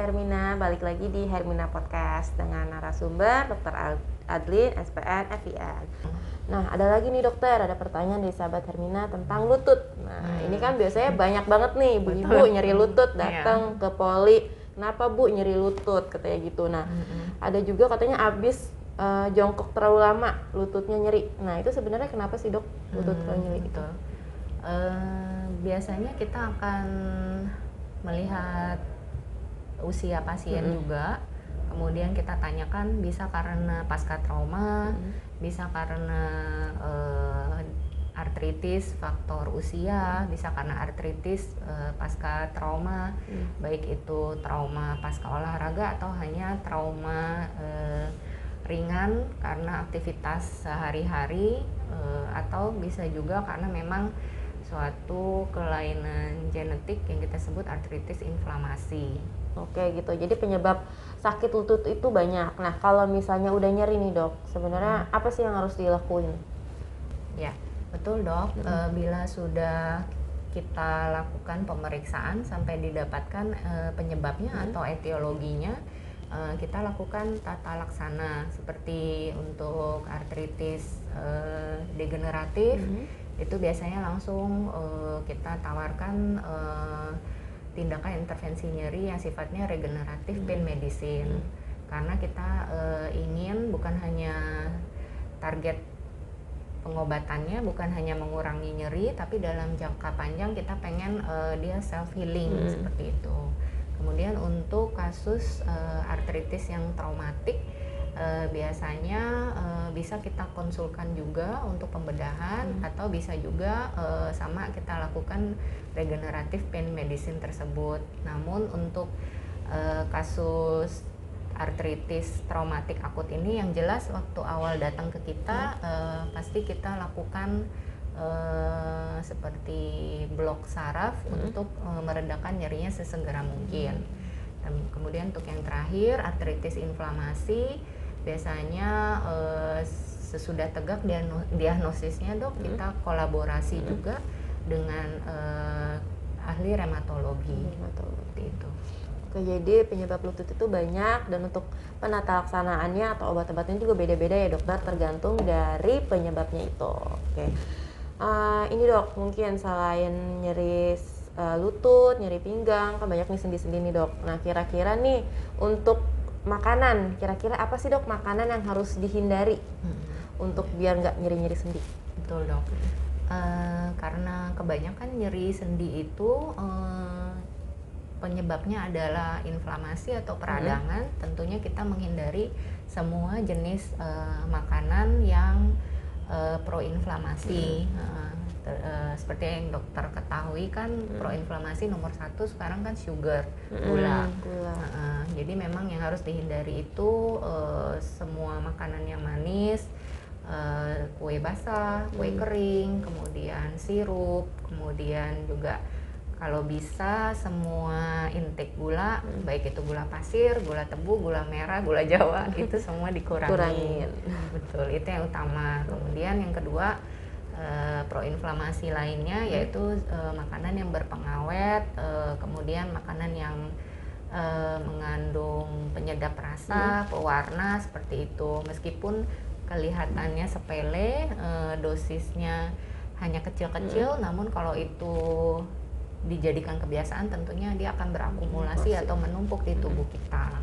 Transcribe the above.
Hermina, balik lagi di Hermina Podcast dengan narasumber Dr. Adlin, SPN, FIN. Nah, ada lagi nih dokter, ada pertanyaan dari sahabat Hermina tentang lutut. Nah, ini kan biasanya banyak banget nih ibu-ibu nyeri lutut datang ke poli. Kenapa Bu nyeri lutut? Katanya gitu. Nah, ada juga katanya abis jongkok terlalu lama lututnya nyeri. Nah, itu sebenarnya kenapa sih dok lutut terlalu nyeri itu? Biasanya kita akan melihat usia pasien juga, kemudian kita tanyakan bisa karena pasca trauma, bisa karena artritis faktor usia, bisa karena artritis pasca trauma, baik itu trauma pasca olahraga atau hanya trauma ringan karena aktivitas sehari-hari, atau bisa juga karena memang suatu kelainan genetik yang kita sebut artritis inflamasi. Oke gitu, jadi penyebab sakit lutut itu banyak. Nah kalau misalnya udah nyeri nih dok, sebenarnya apa sih yang harus dilakuin? Ya betul dok, bila sudah kita lakukan pemeriksaan sampai didapatkan penyebabnya atau etiologinya, kita lakukan tata laksana seperti untuk artritis degeneratif. Itu biasanya langsung kita tawarkan tindakan intervensi nyeri yang sifatnya regeneratif pain medicine, karena kita ingin bukan hanya target pengobatannya bukan hanya mengurangi nyeri, tapi dalam jangka panjang kita pengen dia self healing seperti itu. Kemudian untuk kasus artritis yang traumatik, biasanya bisa kita konsulkan juga untuk pembedahan, atau bisa juga sama kita lakukan regeneratif pain medicine tersebut. Namun untuk kasus artritis traumatik akut ini yang jelas waktu awal datang ke kita pasti kita lakukan seperti blok saraf untuk meredakan nyerinya sesegera mungkin. Dan kemudian untuk yang terakhir artritis inflamasi, biasanya sesudah tegak diagnosisnya dok, kita kolaborasi juga dengan ahli reumatologi. Seperti itu. Oke, jadi penyebab lutut itu banyak, dan untuk penata laksanaannya atau obat-obatnya juga beda-beda ya dokter, tergantung dari penyebabnya itu. Oke, ini dok, mungkin selain nyeri lutut, nyeri pinggang, kan banyak nih sendi-sendi nih dok. Nah kira-kira nih untuk makanan, kira-kira apa sih dok makanan yang harus dihindari untuk biar nggak nyeri-nyeri sendi? Betul dok, karena kebanyakan nyeri sendi itu penyebabnya adalah inflamasi atau peradangan. Tentunya kita menghindari semua jenis makanan yang proinflamasi. Seperti yang dokter ketahui kan, proinflamasi nomor 1 sekarang kan sugar, gula. Jadi memang yang harus dihindari itu semua makanan yang manis, kue basah, kue kering, kemudian sirup, kemudian juga kalau bisa semua intake gula, baik itu gula pasir, gula tebu, gula merah, gula jawa, itu semua dikurangin. Betul, itu yang utama. Kemudian yang kedua, proinflamasi lainnya yaitu makanan yang berpengawet, kemudian makanan yang mengandung penyedap rasa, pewarna, seperti itu. Meskipun kelihatannya sepele, dosisnya hanya kecil-kecil, namun kalau itu dijadikan kebiasaan tentunya dia akan berakumulasi atau menumpuk di tubuh kita.